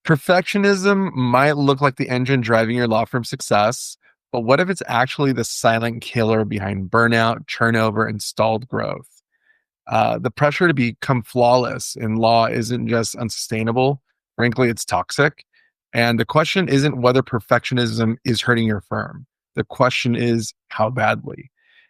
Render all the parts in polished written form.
Perfectionism might look like the engine driving your law firm's success, but what if it's actually the silent killer behind burnout, turnover, and stalled growth? The pressure to become flawless in law isn't just unsustainable. Frankly, it's toxic. And the question isn't whether perfectionism is hurting your firm. The question is how badly.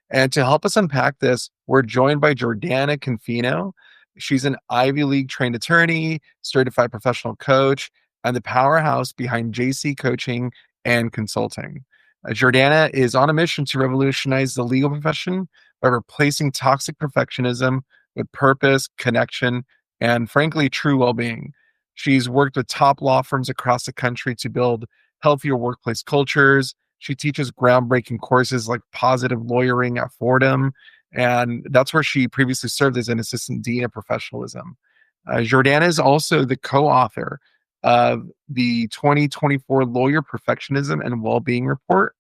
And to help us unpack this, we're joined by Jordana Confino. She's an Ivy League trained attorney, certified professional coach, and the powerhouse behind JC Coaching and Consulting. Jordana is on a mission to revolutionize the legal profession by replacing toxic perfectionism with purpose, connection, and frankly, true well being. She's worked with top law firms across the country to build healthier workplace cultures. She teaches groundbreaking courses like positive lawyering at Fordham, and that's where she previously served as an assistant dean of professionalism. Jordana is also the co author of the 2024 Lawyer Perfectionism and Wellbeing Report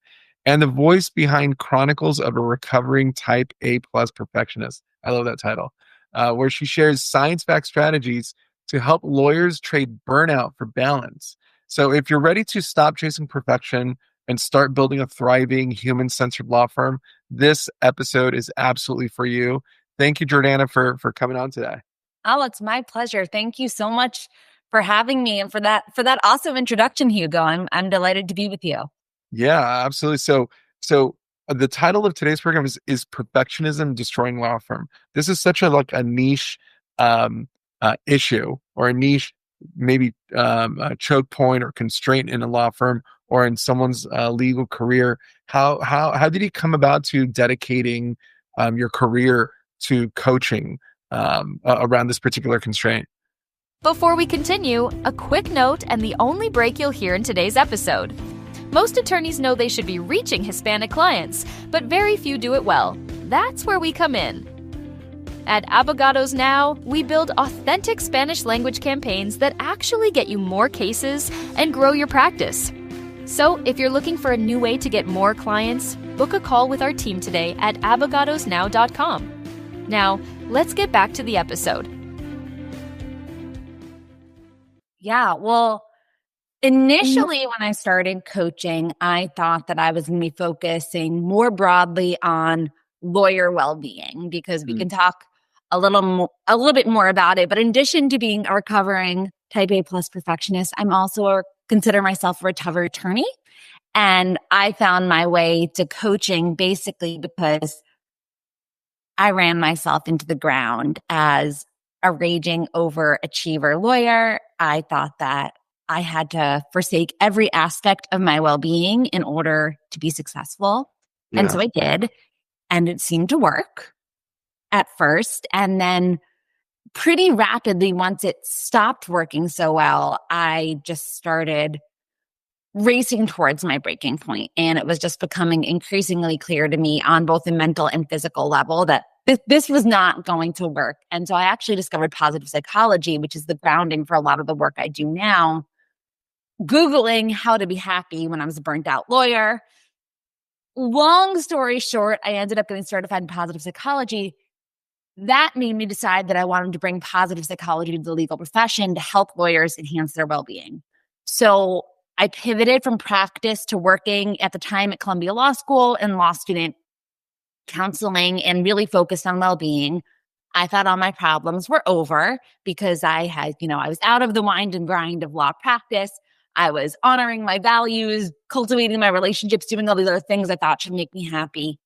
and the voice behind Chronicles of a Recovering Type A Perfectionist. I love that title, where she shares science-backed strategies to help lawyers trade burnout for balance. So if you're ready to stop chasing perfection and start building a thriving, human-centered law firm, this episode is absolutely for you. Thank you, Jordana, for coming on today. Oh, it's my pleasure. Thank you so much for having me and for that awesome introduction, Hugo. I'm delighted to be with you. Yeah, absolutely. So the title of today's program is Perfectionism Destroying Law Firm. This is such a niche issue, or a niche maybe a choke point or constraint in a law firm or in someone's legal career. How did you come about to dedicating your career to coaching around this particular constraint? Before we continue, a quick note and the only break you'll hear in today's episode. Most attorneys know they should be reaching Hispanic clients, but very few do it well. That's where we come in. At Abogados Now, we build authentic Spanish language campaigns that actually get you more cases and grow your practice. So if you're looking for a new way to get more clients, book a call with our team today at abogadosnow.com. Now, let's get back to the episode. Yeah, well, initially when I started coaching, I thought that I was going to be focusing more broadly on lawyer well-being, because we can talk a little bit more about it. But in addition to being a recovering Type A plus perfectionist, I'm also consider myself a recovered attorney. And I found my way to coaching basically because I ran myself into the ground as a raging overachiever lawyer. I thought that I had to forsake every aspect of my well-being in order to be successful. Yeah. And so I did. And it seemed to work at first. And then pretty rapidly, once it stopped working so well, I just started racing towards my breaking point. And it was just becoming increasingly clear to me on both a mental and physical level that this was not going to work. And so I actually discovered positive psychology, which is the grounding for a lot of the work I do now. Googling how to be happy when I was a burnt out lawyer. Long story short, I ended up getting certified in positive psychology. That made me decide that I wanted to bring positive psychology to the legal profession to help lawyers enhance their well-being. So I pivoted from practice to working at the time at Columbia Law School in law student counseling and really focused on well-being. I thought all my problems were over because I was out of the wind and grind of law practice. I was honoring my values, cultivating my relationships, doing all these other things I thought should make me happy.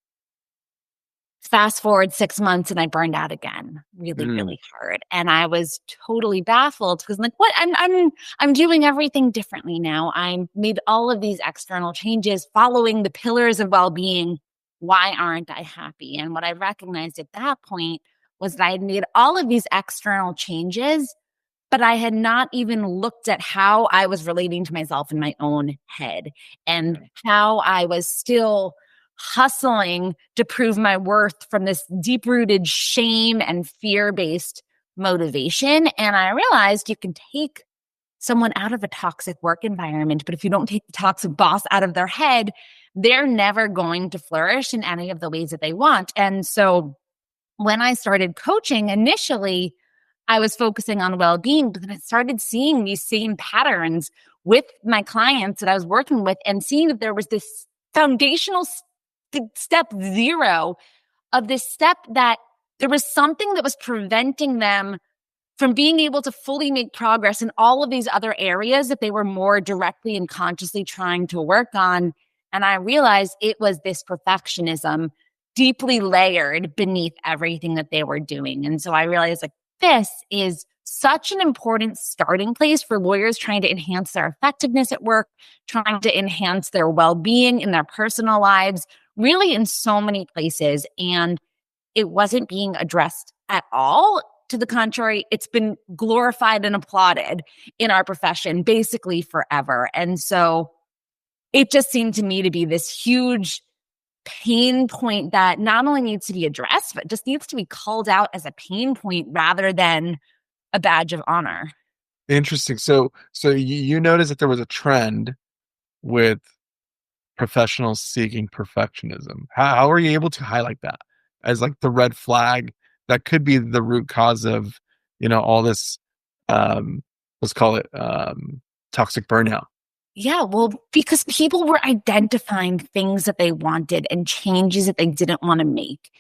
Fast forward 6 months and I burned out again, really hard. And I was totally baffled because I'm like, what? I'm doing everything differently now. I made all of these external changes following the pillars of well-being. Why aren't I happy? And what I recognized at that point was that I had made all of these external changes, but I had not even looked at how I was relating to myself in my own head and how I was still hustling to prove my worth from this deep-rooted shame and fear-based motivation. And I realized you can take someone out of a toxic work environment, but if you don't take the toxic boss out of their head, they're never going to flourish in any of the ways that they want. And so when I started coaching initially, I was focusing on well-being, but then I started seeing these same patterns with my clients that I was working with and seeing that there was this foundational step zero of this step that there was something that was preventing them from being able to fully make progress in all of these other areas that they were more directly and consciously trying to work on. And I realized it was this perfectionism deeply layered beneath everything that they were doing. And so I realized like this is such an important starting place for lawyers trying to enhance their effectiveness at work, trying to enhance their well-being in their personal lives, really in so many places. And it wasn't being addressed at all. To the contrary, it's been glorified and applauded in our profession basically forever. And so it just seemed to me to be this huge pain point that not only needs to be addressed, but just needs to be called out as a pain point rather than a badge of honor. Interesting. So you noticed that there was a trend with professionals seeking perfectionism. How are you able to highlight that as like the red flag that could be the root cause of, all this, let's call it, toxic burnout? Yeah, well, because people were identifying things that they wanted and changes that they didn't want to make.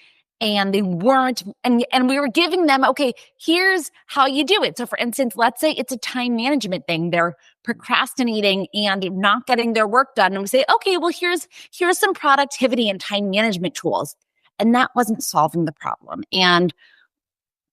And they weren't, and we were giving them, okay, here's how you do it. So for instance, let's say it's a time management thing. They're procrastinating and not getting their work done. And we say, okay, well, here's some productivity and time management tools. And that wasn't solving the problem. And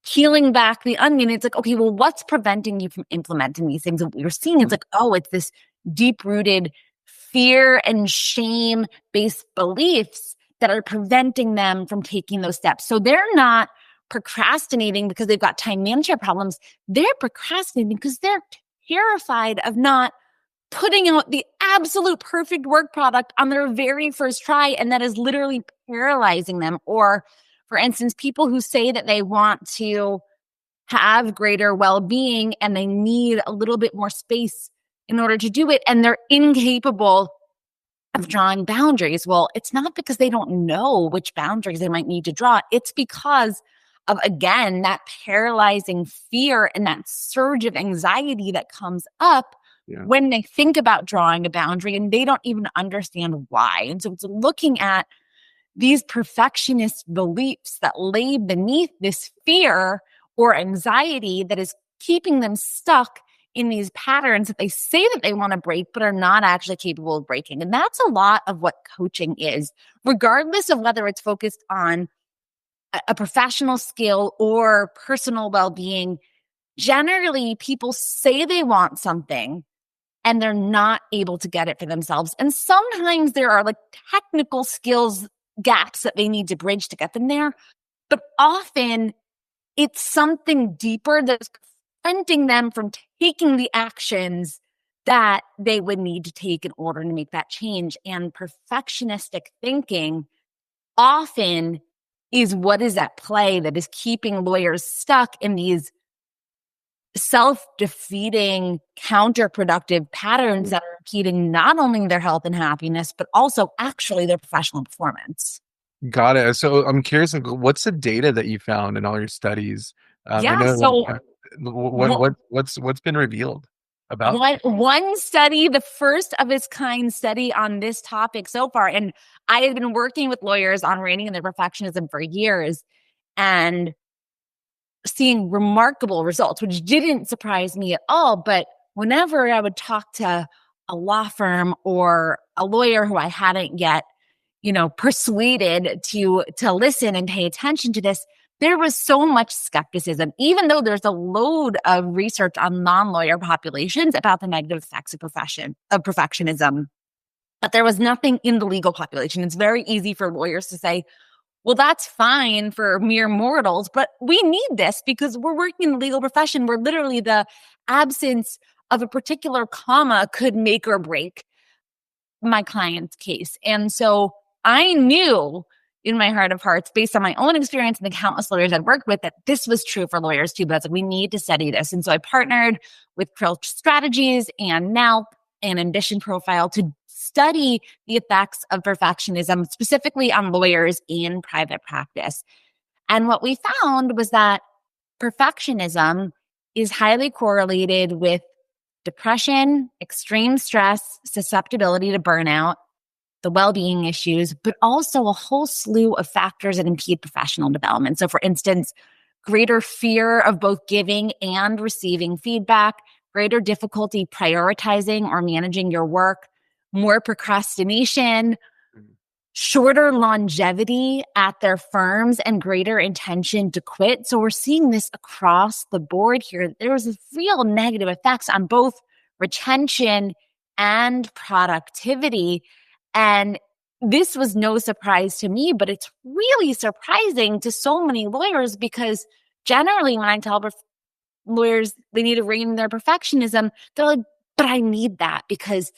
peeling back the onion, it's like, okay, well, what's preventing you from implementing these things? And what you're seeing is like, oh, it's this deep-rooted fear and shame-based beliefs that are preventing them from taking those steps. So they're not procrastinating because they've got time management problems. They're procrastinating because they're terrified of not putting out the absolute perfect work product on their very first try. And that is literally paralyzing them. Or for instance, people who say that they want to have greater well-being and they need a little bit more space in order to do it, and they're incapable of drawing boundaries. Well, it's not because they don't know which boundaries they might need to draw. It's because of, again, that paralyzing fear and that surge of anxiety that comes up when they think about drawing a boundary and they don't even understand why. And so it's looking at these perfectionist beliefs that lay beneath this fear or anxiety that is keeping them stuck in these patterns that they say that they want to break, but are not actually capable of breaking. And that's a lot of what coaching is, regardless of whether it's focused on a professional skill or personal well-being. Generally, people say they want something and they're not able to get it for themselves. And sometimes there are like technical skills gaps that they need to bridge to get them there. But often it's something deeper that's preventing them from taking the actions that they would need to take in order to make that change. And perfectionistic thinking often is what is at play that is keeping lawyers stuck in these self-defeating, counterproductive patterns that are impeding not only their health and happiness, but also actually their professional performance. Got it. So I'm curious, like, what's the data that you found in all your studies? I know, So what's been revealed about? one study, the first of its kind study on this topic so far, and I had been working with lawyers on reining in their perfectionism for years and seeing remarkable results, which didn't surprise me at all. But whenever I would talk to a law firm or a lawyer who I hadn't yet, persuaded to listen and pay attention to this, there was so much skepticism, even though there's a load of research on non-lawyer populations about the negative effects of perfectionism. But there was nothing in the legal population. It's very easy for lawyers to say, well, that's fine for mere mortals, but we need this because we're working in the legal profession where literally the absence of a particular comma could make or break my client's case. And so I knew in my heart of hearts, based on my own experience and the countless lawyers I'd worked with, that this was true for lawyers too. But I was like, we need to study this. And so I partnered with Krill Strategies and now an Ambition Profile to study the effects of perfectionism, specifically on lawyers in private practice. And what we found was that perfectionism is highly correlated with depression, extreme stress, susceptibility to burnout, the well-being issues, but also a whole slew of factors that impede professional development. So for instance, greater fear of both giving and receiving feedback, greater difficulty prioritizing or managing your work, more procrastination, shorter longevity at their firms, and greater intention to quit. So we're seeing this across the board here. There's real negative effects on both retention and productivity. And this was no surprise to me, but it's really surprising to so many lawyers, because generally when I tell lawyers they need to rein in their perfectionism, they're like, but I need that because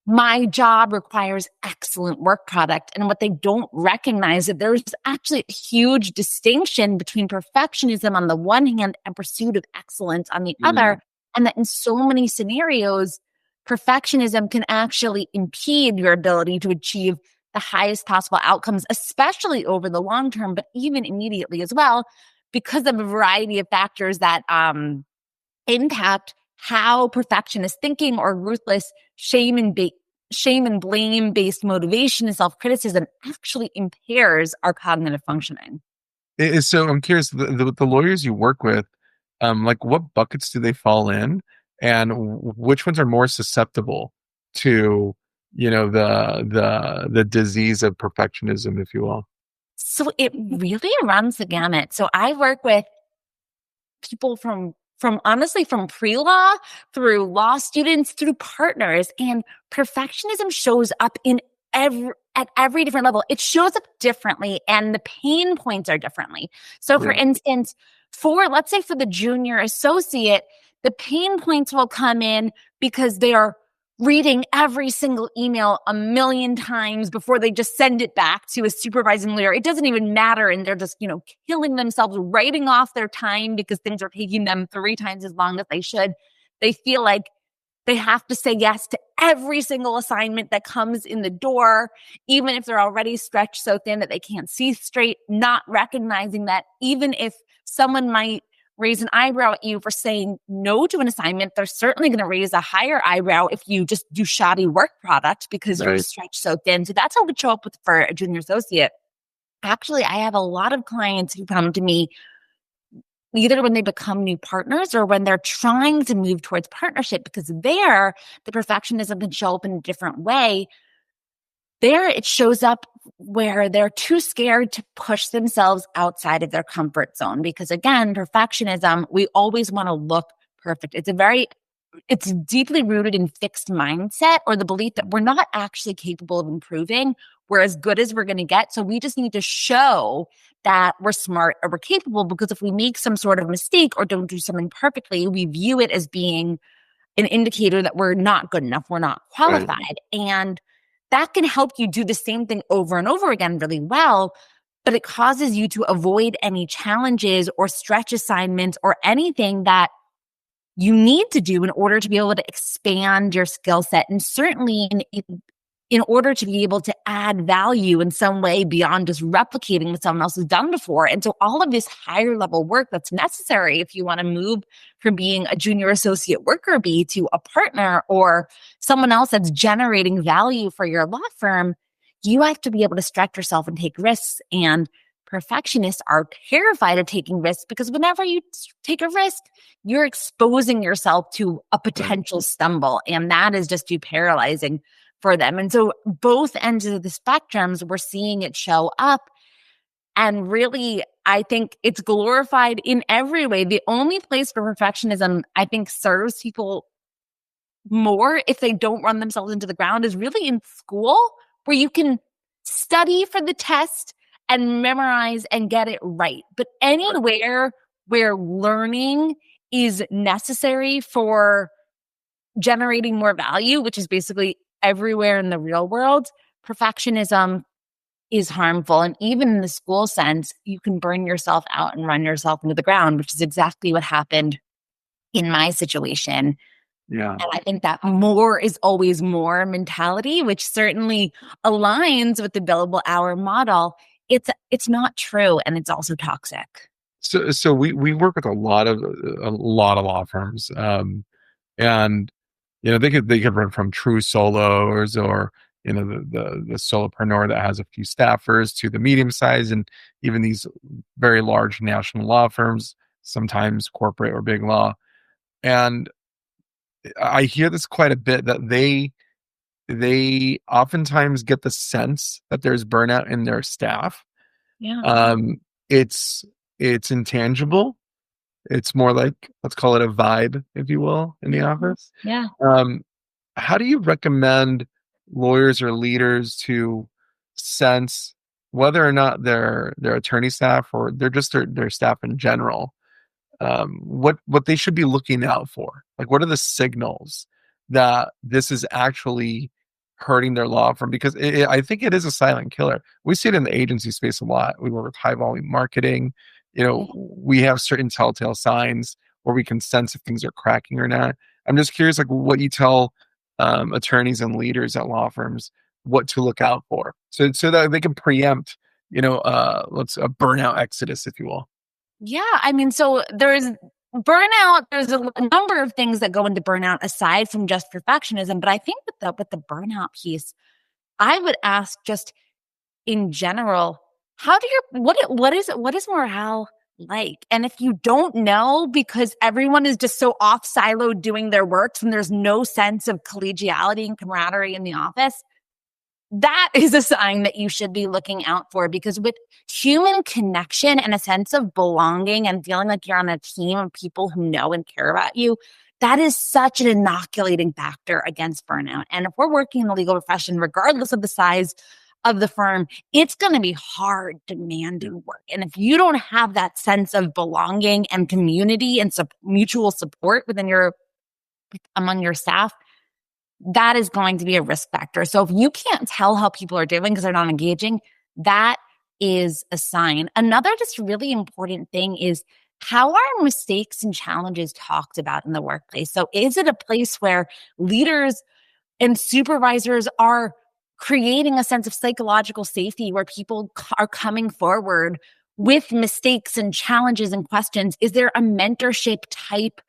my job requires excellent work product. And what they don't recognize is there's actually a huge distinction between perfectionism on the one hand and pursuit of excellence on the other. And that in so many scenarios, perfectionism can actually impede your ability to achieve the highest possible outcomes, especially over the long term, but even immediately as well, because of a variety of factors that impact how perfectionist thinking or ruthless shame and blame based motivation and self-criticism actually impairs our cognitive functioning. So I'm curious, the lawyers you work with, like what buckets do they fall in, and which ones are more susceptible to, the disease of perfectionism, if you will? So it really runs the gamut. So I work with people from honestly from pre-law through law students through partners, and perfectionism shows up at every different level. It shows up differently and the pain points are differently. So for instance, let's say for the junior associate, the pain points will come in because they are reading every single email a million times before they just send it back to a supervising lawyer. It doesn't even matter. And they're just, killing themselves, writing off their time because things are taking them 3 times as long as they should. They feel like they have to say yes to every single assignment that comes in the door, even if they're already stretched so thin that they can't see straight, not recognizing that even if someone might raise an eyebrow at you for saying no to an assignment, they're certainly going to raise a higher eyebrow if you just do shoddy work product because you're stretched so thin. So that's how it would show up for a junior associate. Actually, I have a lot of clients who come to me either when they become new partners or when they're trying to move towards partnership, because there the perfectionism can show up in a different way. There it shows up where they're too scared to push themselves outside of their comfort zone. Because again, perfectionism, we always want to look perfect. It's deeply rooted in fixed mindset or the belief that we're not actually capable of improving. We're as good as we're going to get. So we just need to show that we're smart or we're capable, because if we make some sort of mistake or don't do something perfectly, we view it as being an indicator that we're not good enough, we're not qualified. And that can help you do the same thing over and over again really well, but it causes you to avoid any challenges or stretch assignments or anything that you need to do in order to be able to expand your skill set. And certainly in order to be able to add value in some way beyond just replicating what someone else has done before. And so all of this higher level work that's necessary if you want to move from being a junior associate worker bee to a partner or someone else that's generating value for your law firm, you have to be able to stretch yourself and take risks. And perfectionists are terrified of taking risks because whenever you take a risk, you're exposing yourself to a potential stumble. And that is just too paralyzing for them. And so both ends of the spectrums, we're seeing it show up. And really, I think it's glorified in every way. The only place where perfectionism, I think, serves people more if they don't run themselves into the ground is really in school, where you can study for the test and memorize and get it right. But anywhere where learning is necessary for generating more value, which is basically everywhere in the real world, perfectionism is harmful. And even in the school sense, you can burn yourself out and run yourself into the ground, which is exactly what happened in my situation. Yeah. And I think that more is always more mentality, which certainly aligns with the billable hour model. It's not true. And it's also toxic. So we work with a lot of law firms, and they could run from true solos, or the solopreneur that has a few staffers, to the medium size, and even these very large national law firms, sometimes corporate or big law. And I hear this quite a bit, that they oftentimes get the sense that there's burnout in their staff. Yeah. It's intangible. It's more like, let's call it a vibe, if you will, in the office. Yeah. Um, how do you recommend lawyers or leaders to sense whether or not their attorney staff, or they're just their staff in general, what they should be looking out for? Like, what are the signals that this is actually hurting their law firm? Because I think it is a silent killer. We see it in the agency space a lot. We work with high volume marketing. We have certain telltale signs where we can sense if things are cracking or not. I'm just curious, like, what you tell attorneys and leaders at law firms what to look out for, so that they can preempt, let's a burnout exodus, if you will. Yeah. I mean, so there's burnout. There's a number of things that go into burnout aside from just perfectionism. But I think with the burnout piece, I would ask, just in general, how do your what is morale like? And if you don't know, because everyone is just so off siloed doing their works and there's no sense of collegiality and camaraderie in the office, that is a sign that you should be looking out for. Because with human connection and a sense of belonging and feeling like you're on a team of people who know and care about you, that is such an inoculating factor against burnout. And if we're working in the legal profession, regardless of the size of the firm, it's going to be hard, demanding work. And if you don't have that sense of belonging and community and mutual support among your staff, that is going to be a risk factor. So if you can't tell how people are doing because they're not engaging, that is a sign. Another just really important thing is, how are mistakes and challenges talked about in the workplace? So is it a place where leaders and supervisors are creating a sense of psychological safety, where people are coming forward with mistakes and challenges and questions? Is there a mentorship type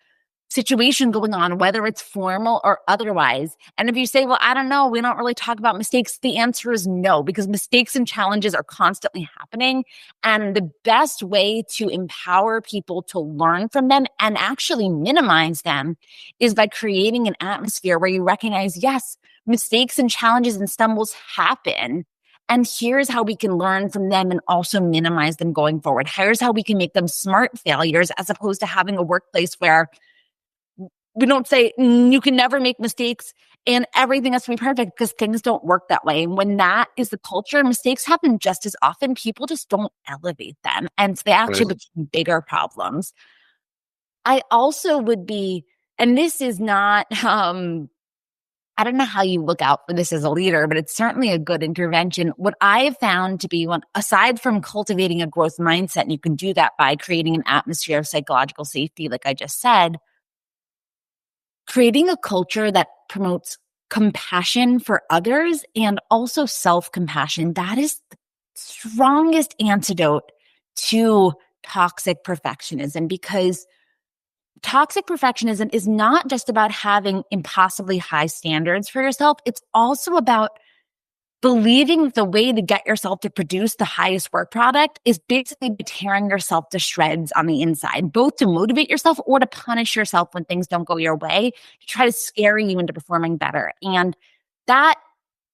situation going on, whether it's formal or otherwise? And if you say, well, I don't know, we don't really talk about mistakes, the answer is no, because mistakes and challenges are constantly happening. And the best way to empower people to learn from them and actually minimize them is by creating an atmosphere where you recognize, yes, mistakes and challenges and stumbles happen. And here's how we can learn from them and also minimize them going forward. Here's how we can make them smart failures, as opposed to having a workplace where we don't say you can never make mistakes and everything has to be perfect, because things don't work that way. And when that is the culture, mistakes happen just as often. People just don't elevate them. And so they actually become bigger problems. I also would be, and this is not, I don't know how you look out for this as a leader, but it's certainly a good intervention. What I have found to be one, aside from cultivating a growth mindset, and you can do that by creating an atmosphere of psychological safety, like I just said, creating a culture that promotes compassion for others and also self-compassion. That is the strongest antidote to toxic perfectionism, because toxic perfectionism is not just about having impossibly high standards for yourself. It's also about believing that the way to get yourself to produce the highest work product is basically tearing yourself to shreds on the inside, both to motivate yourself or to punish yourself when things don't go your way, to try to scare you into performing better. And that,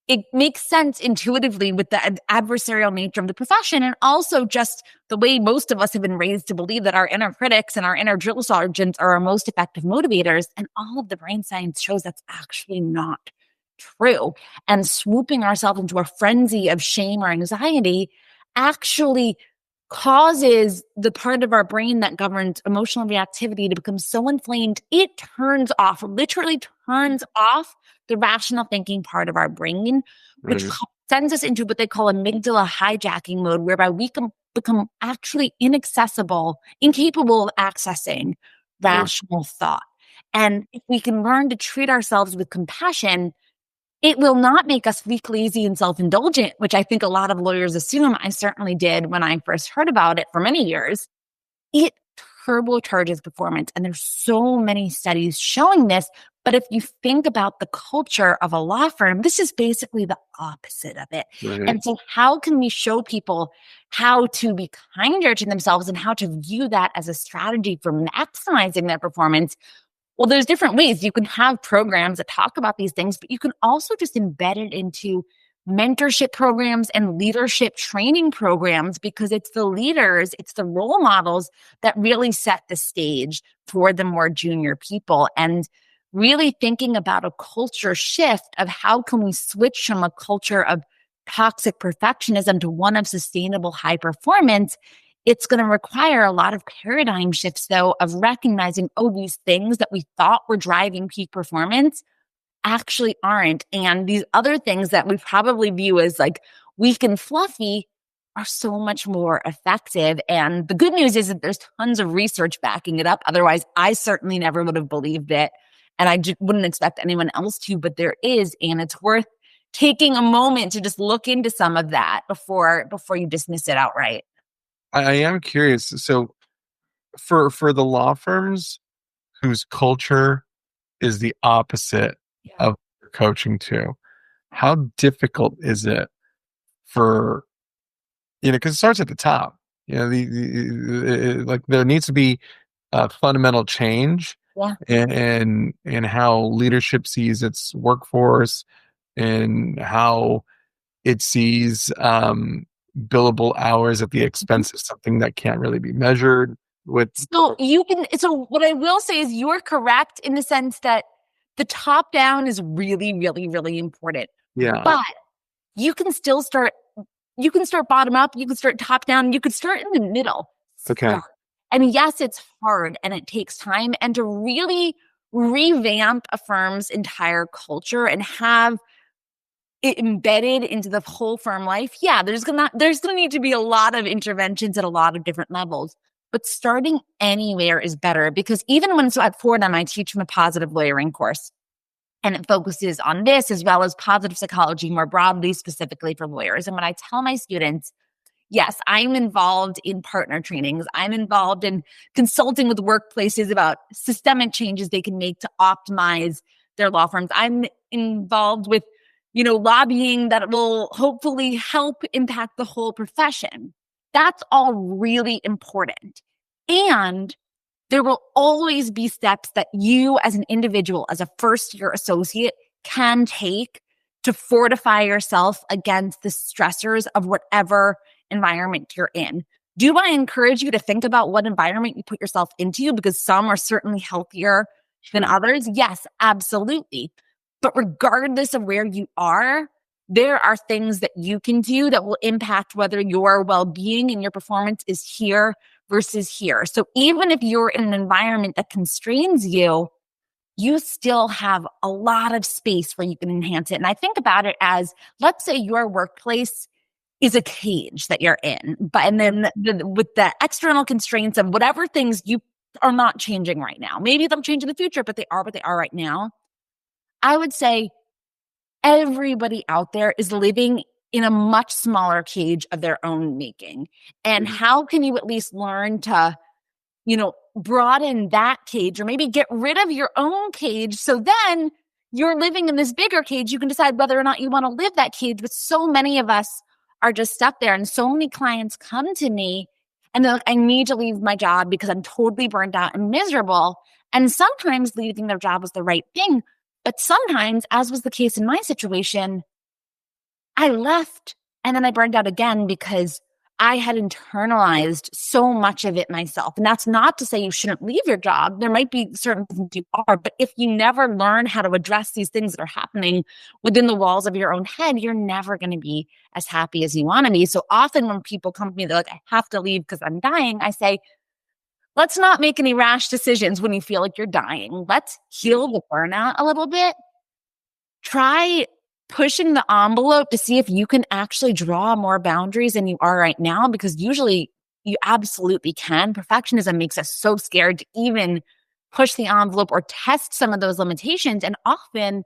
it makes sense intuitively with the adversarial nature of the profession, and also just the way most of us have been raised to believe that our inner critics and our inner drill sergeants are our most effective motivators. And all of the brain science shows that's actually not true. And swooping ourselves into a frenzy of shame or anxiety actually causes the part of our brain that governs emotional reactivity to become so inflamed, it literally turns off the rational thinking part of our brain, which sends us into what they call amygdala hijacking mode, whereby we can become actually incapable of accessing rational thought. And if we can learn to treat ourselves with compassion, it will not make us weak, lazy, and self-indulgent, which I think a lot of lawyers assume. I certainly did when I first heard about it for many years. it turbocharges performance. And there's so many studies showing this. But if you think about the culture of a law firm, this is basically the opposite of it. Right. And so how can we show people how to be kinder to themselves and how to view that as a strategy for maximizing their performance? Well, there's different ways. You can have programs that talk about these things, but you can also just embed it into mentorship programs and leadership training programs, because it's the leaders, it's the role models that really set the stage for the more junior people. And really thinking about a culture shift of how can we switch from a culture of toxic perfectionism to one of sustainable high performance. It's going to require a lot of paradigm shifts, though, of recognizing, oh, these things that we thought were driving peak performance actually aren't. And these other things that we probably view as like weak and fluffy are so much more effective. And the good news is that there's tons of research backing it up. Otherwise, I certainly never would have believed it. And I wouldn't expect anyone else to, but there is. And it's worth taking a moment to just look into some of that before you dismiss it outright. I am curious. So for the law firms whose culture is the opposite of coaching to, how difficult is it for, because it starts at the top, like there needs to be a fundamental change in how leadership sees its workforce and how it sees billable hours at the expense of something that can't really be measured with. So what I will say is you're correct in the sense that the top down is really, really, really important. Yeah. But you can still start bottom up, you can start top down, you could start in the middle. Okay. And yes, it's hard and it takes time. And to really revamp a firm's entire culture and have it embedded into the whole firm life, there's gonna need to be a lot of interventions at a lot of different levels. But starting anywhere is better, because even when at Fordham, I teach from a positive lawyering course, and it focuses on this as well as positive psychology more broadly, specifically for lawyers. And when I tell my students, yes, I'm involved in partner trainings, I'm involved in consulting with workplaces about systemic changes they can make to optimize their law firms, I'm involved with lobbying that will hopefully help impact the whole profession. That's all really important. And there will always be steps that you as an individual, as a first-year associate, can take to fortify yourself against the stressors of whatever environment you're in. Do I encourage you to think about what environment you put yourself into? Because some are certainly healthier than others. Yes, absolutely. But regardless of where you are, there are things that you can do that will impact whether your well-being and your performance is here versus here. So even if you're in an environment that constrains you, you still have a lot of space where you can enhance it. And I think about it as, let's say your workplace is a cage that you're in, and then with the external constraints of whatever things you are not changing right now. Maybe they'll change in the future, but they are what they are right now. I would say everybody out there is living in a much smaller cage of their own making. And how can you at least learn to, broaden that cage, or maybe get rid of your own cage, so then you're living in this bigger cage. You can decide whether or not you want to live that cage. But so many of us are just stuck there. And so many clients come to me and they're like, I need to leave my job because I'm totally burned out and miserable. And sometimes leaving their job was the right thing. But sometimes, as was the case in my situation, I left and then I burned out again because I had internalized so much of it myself. And that's not to say you shouldn't leave your job. There might be certain things you are, but if you never learn how to address these things that are happening within the walls of your own head, you're never going to be as happy as you want to be. So often when people come to me, they're like, I have to leave because I'm dying. I say, let's not make any rash decisions when you feel like you're dying. Let's heal the burnout a little bit. Try pushing the envelope to see if you can actually draw more boundaries than you are right now, because usually you absolutely can. Perfectionism makes us so scared to even push the envelope or test some of those limitations. And often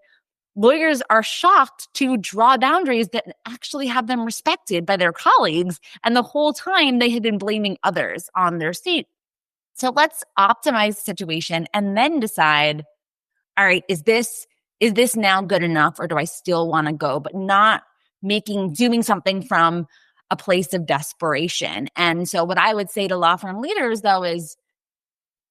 lawyers are shocked to draw boundaries that actually have them respected by their colleagues. And the whole time they had been blaming others on their seat. So let's optimize the situation and then decide, all right, is this now good enough, or do I still want to go, but not doing something from a place of desperation. And so what I would say to law firm leaders though is,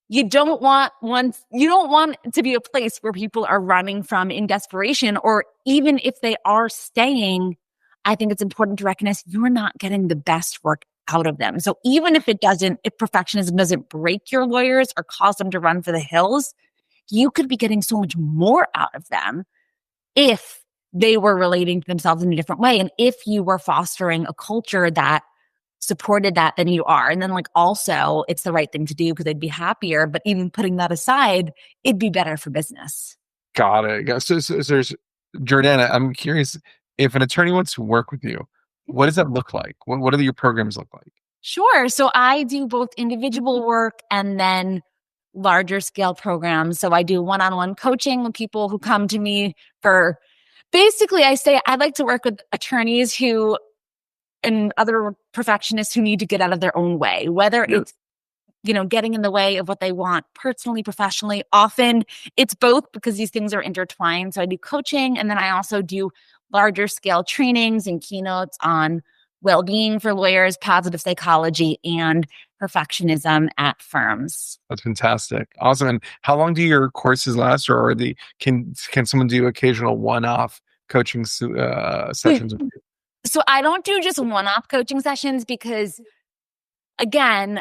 you don't want it to be a place where people are running from in desperation, or even if they are staying, I think it's important to recognize you're not getting the best work out of them. So even if perfectionism doesn't break your lawyers or cause them to run for the hills, you could be getting so much more out of them if they were relating to themselves in a different way. And if you were fostering a culture that supported that, than you are. And then also it's the right thing to do because they'd be happier. But even putting that aside, it'd be better for business. Got it. So there's, Jordana, I'm curious, if an attorney wants to work with you, what does that look like? What do your programs look like? Sure. So I do both individual work and then larger scale programs. So I do one-on-one coaching with people who come to me for, basically I say I like to work with attorneys and other perfectionists who need to get out of their own way, whether it's, getting in the way of what they want personally, professionally. Often it's both because these things are intertwined. So I do coaching, and then I also do larger scale trainings and keynotes on well-being for lawyers, positive psychology, and perfectionism at firms. That's fantastic. Awesome. And how long do your courses last, or can someone do occasional one-off coaching sessions with you? So I don't do just one-off coaching sessions because, again,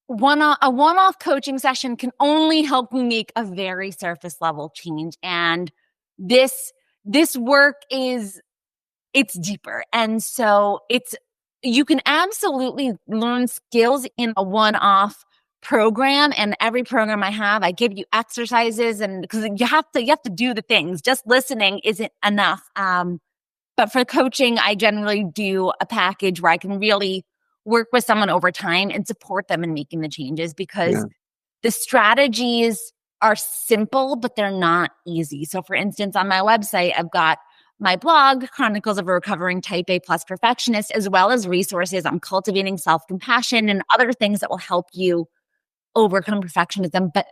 a one-off coaching session can only help you make a very surface level change. And this work it's deeper. And so you can absolutely learn skills in a one-off program. And every program I have, I give you exercises, and because you have to do the things. Just listening isn't enough. But for coaching, I generally do a package where I can really work with someone over time and support them in making the changes, because the strategies are simple, but they're not easy. So for instance, on my website, I've got my blog, Chronicles of a Recovering Type A Perfectionist, as well as resources on cultivating self-compassion and other things that will help you overcome perfectionism. But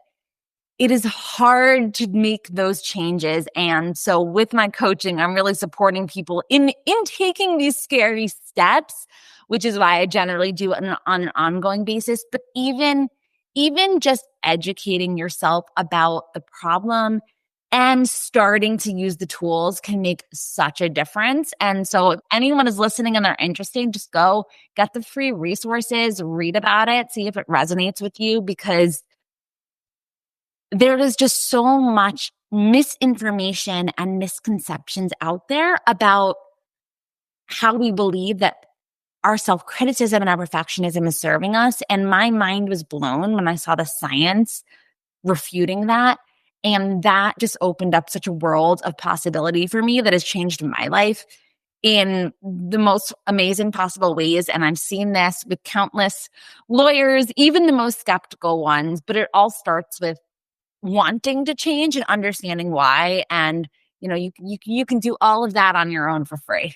it is hard to make those changes. And so with my coaching, I'm really supporting people in taking these scary steps, which is why I generally do it on an ongoing basis. But even just educating yourself about the problem and starting to use the tools can make such a difference. And so if anyone is listening and they're interested, just go get the free resources, read about it, see if it resonates with you, because there is just so much misinformation and misconceptions out there about how we believe that our self-criticism and our perfectionism is serving us. And my mind was blown when I saw the science refuting that. And that just opened up such a world of possibility for me that has changed my life in the most amazing possible ways. And I've seen this with countless lawyers, even the most skeptical ones, but it all starts with wanting to change and understanding why. And, you can do all of that on your own for free.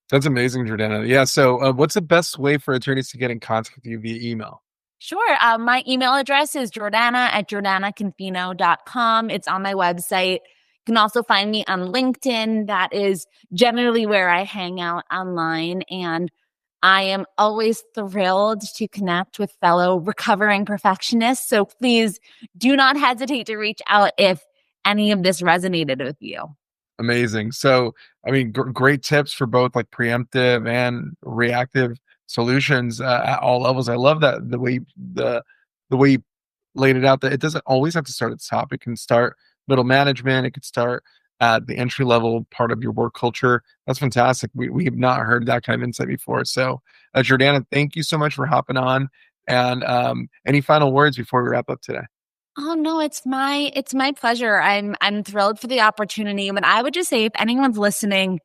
That's amazing, Jordana. Yeah. So what's the best way for attorneys to get in contact with you via email? Sure. My email address is jordana@jordanaconfino.com. It's on my website. You can also find me on LinkedIn. That is generally where I hang out online. And I am always thrilled to connect with fellow recovering perfectionists. So please do not hesitate to reach out if any of this resonated with you. Amazing. So, I mean, great tips for both like preemptive and reactive solutions at all levels. I love that the way you laid it out, that it doesn't always have to start at the top. It can start middle management. It could start at the entry level part of your work culture. That's fantastic. We have not heard that kind of insight before. So, Jordana, thank you so much for hopping on. And any final words before we wrap up today? Oh no, it's my pleasure. I'm thrilled for the opportunity. But I would just say, if anyone's listening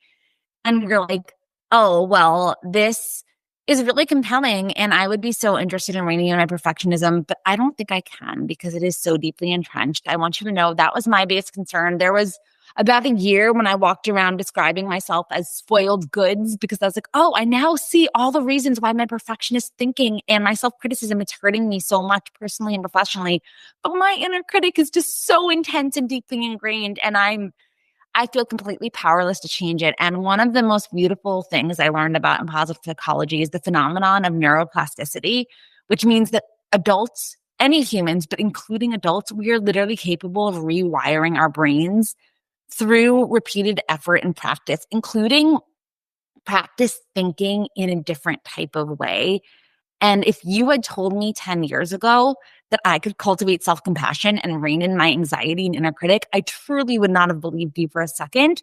and you're like, oh, well, this is really compelling and I would be so interested in reining in my perfectionism, but I don't think I can because it is so deeply entrenched. I want you to know that was my biggest concern. There was about a year when I walked around describing myself as spoiled goods because I was like, oh, I now see all the reasons why my perfectionist thinking and my self-criticism is hurting me so much personally and professionally. But my inner critic is just so intense and deeply ingrained, and I feel completely powerless to change it. And one of the most beautiful things I learned about in positive psychology is the phenomenon of neuroplasticity, which means that adults, any humans, but including adults, we are literally capable of rewiring our brains through repeated effort and practice, including practice thinking in a different type of way. And if you had told me 10 years ago that I could cultivate self-compassion and rein in my anxiety and inner critic, I truly would not have believed you for a second,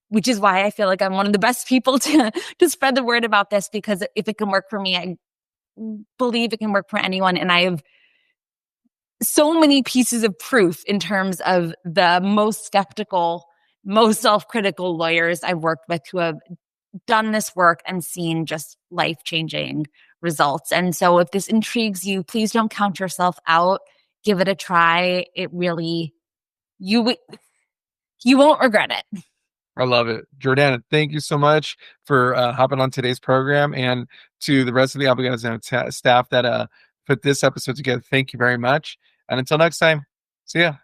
which is why I feel like I'm one of the best people to spread the word about this, because if it can work for me, I believe it can work for anyone. And I have so many pieces of proof in terms of the most skeptical, most self-critical lawyers I've worked with who have done this work and seen just life-changing results. And so if this intrigues you, please don't count yourself out. Give it a try. It really, you won't regret it. I love it. Jordana, thank you so much for hopping on today's program. And to the rest of the Obligados staff that put this episode together, thank you very much. And until next time, see ya.